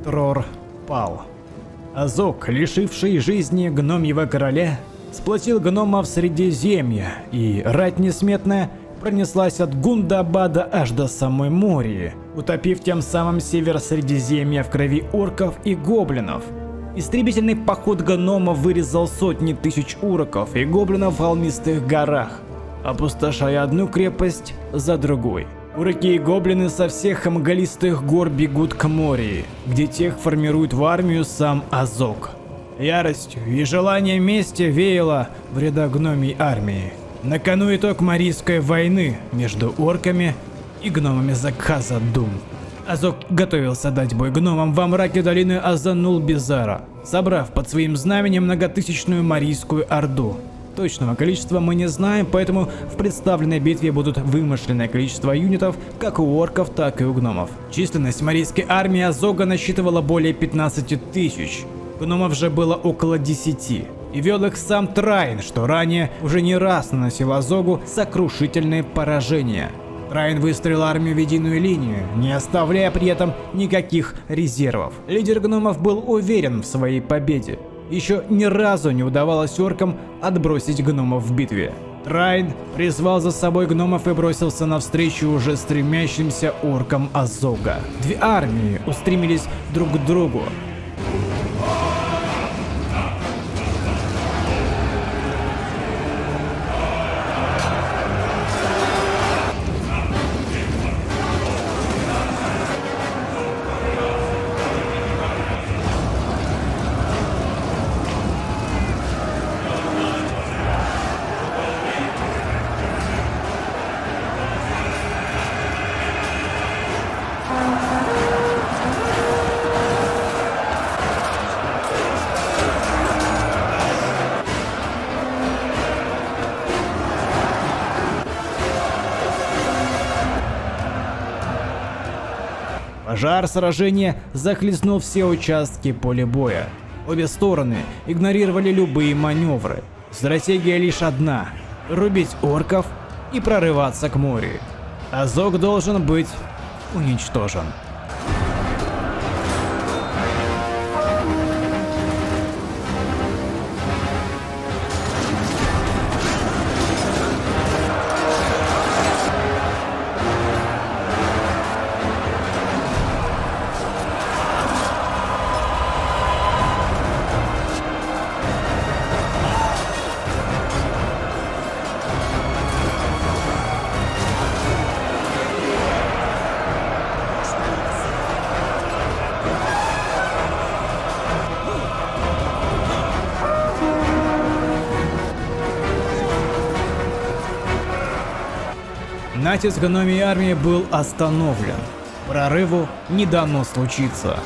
Трор пал. Азог, лишивший жизни гномьего короля, сплотил гномов в Средиземье, и рать несметная пронеслась от Гундабада аж до самой Мории, утопив тем самым север Средиземья в крови орков и гоблинов. Истребительный поход гномов вырезал сотни тысяч уроков и гоблинов в холмистых горах, опустошая одну крепость за другой. Уроки и гоблины со всех мглистых гор бегут к Мории, где тех формирует в армию сам Азог. Яростью и желанием мести веяло в рядах гномьей армии. На кону итог Марийской войны между орками и гномами Закхаза-Дум. Азог готовился дать бой гномам во мраке долины Азанул-Бизара, собрав под своим знаменем многотысячную Марийскую орду. Точного количества мы не знаем, поэтому в представленной битве будут вымышленное количество юнитов как у орков, так и у гномов. Численность марийской армии Азога насчитывала более 15 тысяч, гномов же было около 10. И вел их сам Трайн, что ранее уже не раз наносил Азогу сокрушительные поражения. Трайн выстроил армию в единую линию, не оставляя при этом никаких резервов. Лидер гномов был уверен в своей победе. Еще ни разу не удавалось оркам отбросить гномов в битве. Трайн призвал за собой гномов и бросился навстречу уже стремящимся оркам Азога. Две армии устремились друг к другу. Жар сражения захлестнул все участки поля боя. Обе стороны игнорировали любые маневры. Стратегия лишь одна – рубить орков и прорываться к морю. Азог должен быть уничтожен. Натиск гномьей армии был остановлен. Прорыву не дано случиться.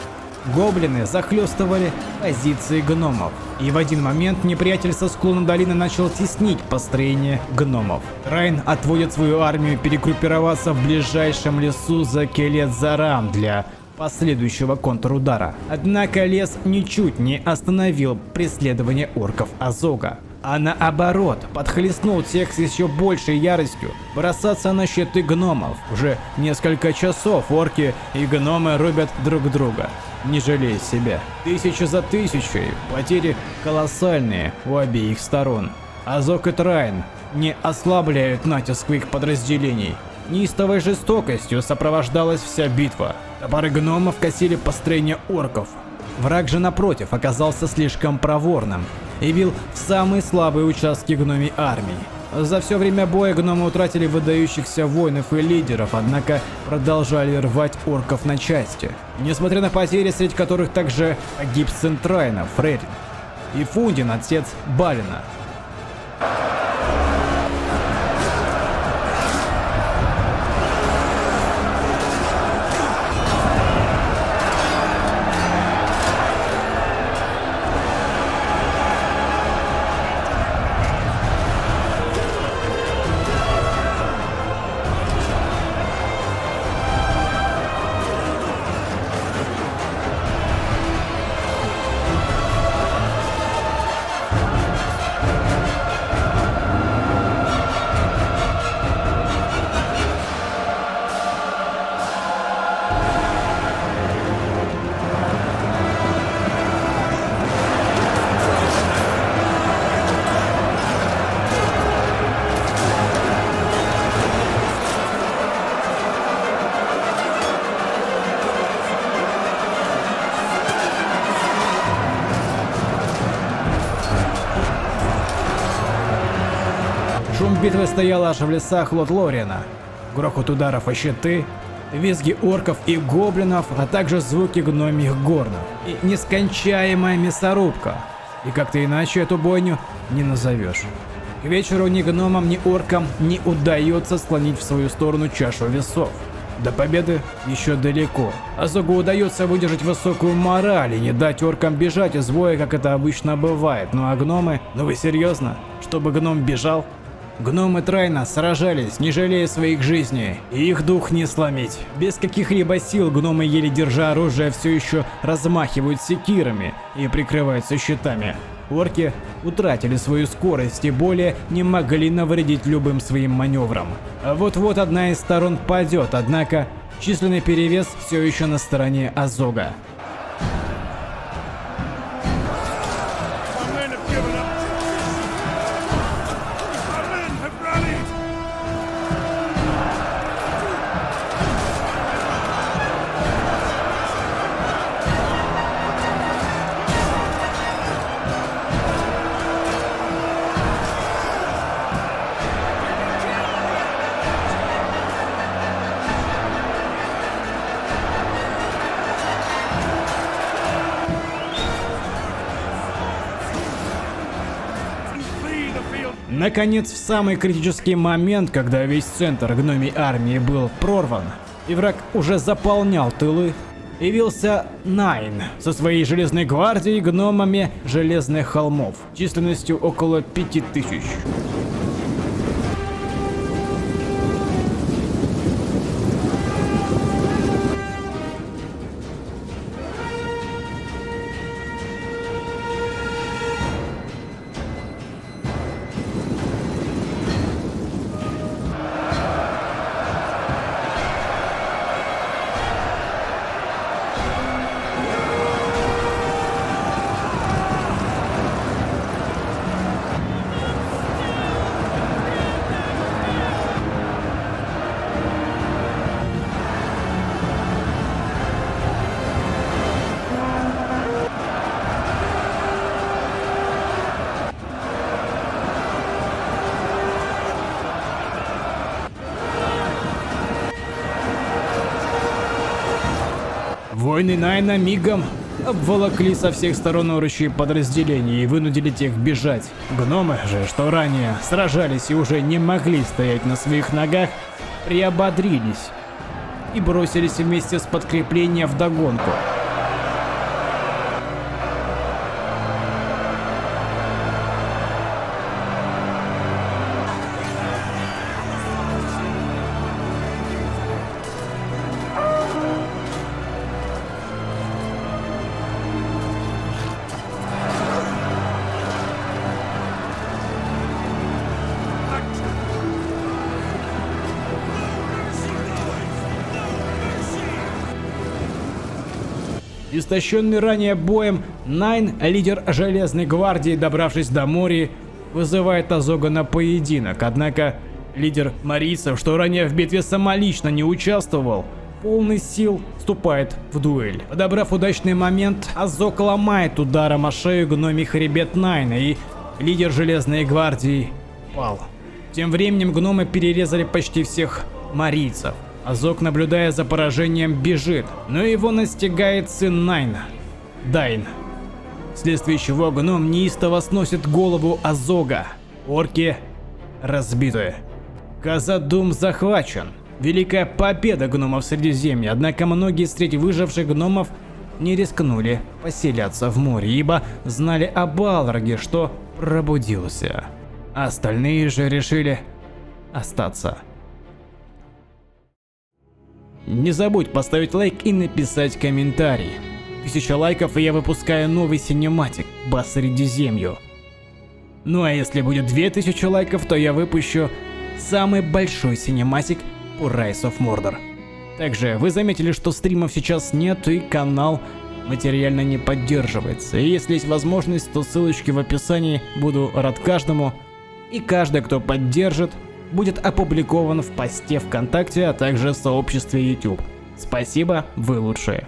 Гоблины захлестывали позиции гномов, и в один момент неприятель со склона долины начал теснить построение гномов. Трайн отводит свою армию перегруппироваться в ближайшем лесу за Келет-Зарам для последующего контрудара. Однако лес ничуть не остановил преследование орков Азога, а наоборот, подхлестнул тех с еще большей яростью бросаться на щиты гномов. Уже несколько часов орки и гномы рубят друг друга, не жалея себя. Тысяча за тысячей, потери колоссальные у обеих сторон. Азог и Трайн не ослабляют натиск их подразделений. Неистовой жестокостью сопровождалась вся битва. Топоры гномов косили построение орков. Враг же напротив оказался слишком проворным и бил в самые слабые участки гномьей армии. За все время боя гномы утратили выдающихся воинов и лидеров, однако продолжали рвать орков на части. Несмотря на потери, среди которых также погиб сын Трайна, Фрейрин, и Фундин, отец Балина. битвы стояла аж в лесах Лотлориана. Грохот ударов о щиты, визги орков и гоблинов, а также звуки гномьих горнов. И нескончаемая мясорубка. И как-то иначе эту бойню не назовешь. К вечеру ни гномам, ни оркам не удается склонить в свою сторону чашу весов. До победы еще далеко. Азогу удается выдержать высокую мораль и не дать оркам бежать из боя, как это обычно бывает. Ну а гномы? Ну вы серьезно? Чтобы гном бежал? Гномы Трайна сражались, не жалея своих жизней, и их дух не сломить. Без каких-либо сил гномы, еле держа оружие, все еще размахивают секирами и прикрываются щитами. Орки утратили свою скорость и более не могли навредить любым своим маневрам. А вот-вот одна из сторон падет, однако численный перевес все еще на стороне Азога. Наконец, в самый критический момент, когда весь центр гномьей армии был прорван, и враг уже заполнял тылы, явился Найн со своей железной гвардией гномами Железных холмов, численностью около 5000. Воины Найна мигом обволокли со всех сторон орущие подразделения и вынудили тех бежать. Гномы же, что ранее сражались и уже не могли стоять на своих ногах, приободрились и бросились вместе с подкреплением вдогонку. Истощенный ранее боем, Найн, лидер Железной гвардии, добравшись до Мории, вызывает Азога на поединок, однако лидер марийцев, что ранее в битве самолично не участвовал, полный сил вступает в дуэль. Подобрав удачный момент, Азог ломает ударом о шею гномий хребет Найна, и лидер Железной гвардии пал. Тем временем гномы перерезали почти всех марийцев. Азог, наблюдая за поражением, бежит, но его настигает сын Найна, Дайн, вследствие чего гном неистово сносит голову Азога. Орки разбиты. Казадум захвачен. Великая победа гномов Средиземья, однако многие среди выживших гномов не рискнули поселяться в море, ибо знали о Балроге, что пробудился. Остальные же решили остаться. Не забудь поставить лайк и написать комментарий. 1000 лайков, и я выпускаю новый синематик по Средиземью. Ну а если будет 2000 лайков, то я выпущу самый большой синематик по Rise of Mordor. Также вы заметили, что стримов сейчас нет и канал материально не поддерживается. И если есть возможность, то ссылочки в описании, буду рад каждому. И каждый, кто поддержит, будет опубликован в посте ВКонтакте, а также в сообществе YouTube. Спасибо, вы лучшие.